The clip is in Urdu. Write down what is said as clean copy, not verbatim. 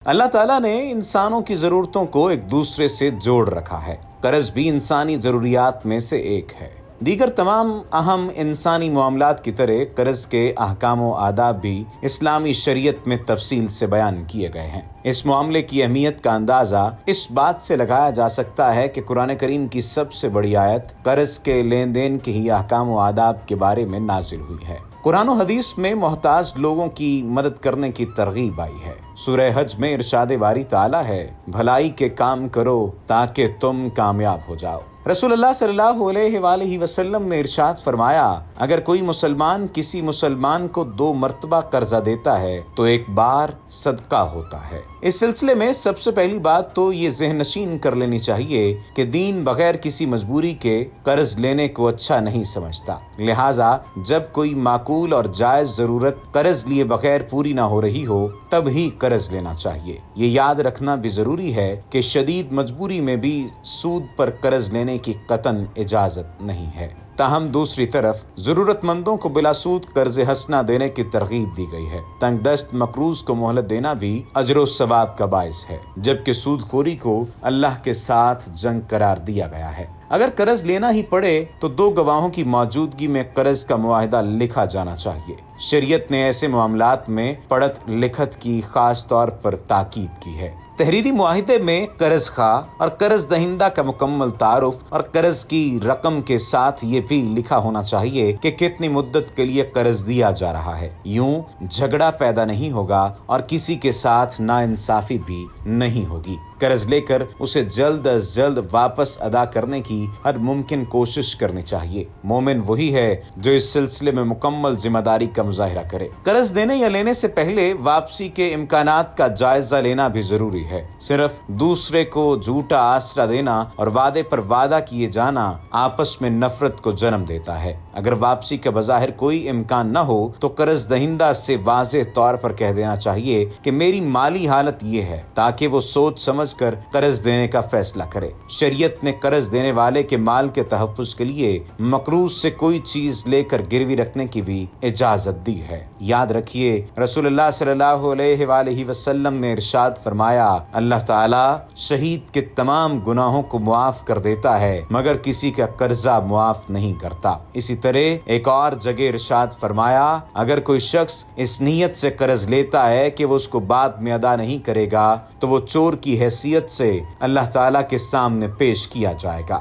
اللہ تعالیٰ نے انسانوں کی ضرورتوں کو ایک دوسرے سے جوڑ رکھا ہے۔ قرض بھی انسانی ضروریات میں سے ایک ہے۔ دیگر تمام اہم انسانی معاملات کی طرح قرض کے احکام و آداب بھی اسلامی شریعت میں تفصیل سے بیان کیے گئے ہیں۔ اس معاملے کی اہمیت کا اندازہ اس بات سے لگایا جا سکتا ہے کہ قرآن کریم کی سب سے بڑی آیت قرض کے لین دین کے ہی احکام و آداب کے بارے میں نازل ہوئی ہے۔ قرآن و حدیث میں محتاج لوگوں کی مدد کرنے کی ترغیب آئی ہے۔ سورہ حج میں ارشاد باری تعالیٰ ہے، بھلائی کے کام کرو تاکہ تم کامیاب ہو جاؤ۔ رسول اللہ صلی اللہ علیہ وآلہ وسلم نے ارشاد فرمایا، اگر کوئی مسلمان کسی مسلمان کو 2 مرتبہ قرضہ دیتا ہے تو ایک بار صدقہ ہوتا ہے۔ اس سلسلے میں سب سے پہلی بات تو یہ ذہن نشین کر لینی چاہیے کہ دین بغیر کسی مجبوری کے قرض لینے کو اچھا نہیں سمجھتا، لہٰذا جب کوئی معقول اور جائز ضرورت قرض لیے بغیر پوری نہ ہو رہی ہو تب ہی قرض لینا چاہیے۔ یہ یاد رکھنا بھی ضروری ہے کہ شدید مجبوری میں بھی سود پر قرض لینے کی قطعاً اجازت نہیں ہے۔ تاہم دوسری طرف ضرورت مندوں کو بلا سود قرض حسنہ دینے کی ترغیب دی گئی ہے۔ تنگ دست مقروض کو مہلت دینا بھی اجر و ثواب کا باعث ہے، جبکہ سود خوری کو اللہ کے ساتھ جنگ قرار دیا گیا ہے۔ اگر قرض لینا ہی پڑے تو 2 گواہوں کی موجودگی میں قرض کا معاہدہ لکھا جانا چاہیے۔ شریعت نے ایسے معاملات میں پڑھت لکھت کی خاص طور پر تاکید کی ہے۔ تحریری معاہدے میں قرض خواہ اور قرض دہندہ کا مکمل تعارف اور قرض کی رقم کے ساتھ یہ بھی لکھا ہونا چاہیے کہ کتنی مدت کے لیے قرض دیا جا رہا ہے۔ یوں جھگڑا پیدا نہیں ہوگا اور کسی کے ساتھ ناانصافی بھی نہیں ہوگی۔ قرض لے کر اسے جلد از جلد واپس ادا کرنے کی ہر ممکن کوشش کرنی چاہیے۔ مومن وہی ہے جو اس سلسلے میں مکمل ذمہ داری کا مظاہرہ کرے۔ قرض دینے یا لینے سے پہلے واپسی کے امکانات کا جائزہ لینا بھی ضروری ہے۔ صرف دوسرے کو جھوٹا آسرا دینا اور وعدے پر وعدہ کیے جانا آپس میں نفرت کو جنم دیتا ہے۔ اگر واپسی کا بظاہر کوئی امکان نہ ہو تو قرض دہندہ سے واضح طور پر کہہ دینا چاہیے کہ میری مالی حالت یہ ہے، تاکہ وہ سوچ سمجھ کر قرض دینے کا فیصلہ کرے۔ شریعت نے قرض دینے والے کے مال کے تحفظ کے لیے مقروض سے کوئی چیز لے کر گروی رکھنے کی بھی اجازت دی ہے۔ یاد رکھیے، رسول اللہ صلی اللہ علیہ وآلہ وسلم نے ارشاد فرمایا، اللہ تعالیٰ شہید کے تمام گناہوں کو معاف کر دیتا ہے مگر کسی کا قرضہ معاف نہیں کرتا۔ اسی طرح ایک اور جگہ ارشاد فرمایا، اگر کوئی شخص اس نیت سے قرض لیتا ہے کہ وہ اس کو بعد میں ادا نہیں کرے گا تو وہ چور کی حیثیت سے اللہ تعالیٰ کے سامنے پیش کیا جائے گا۔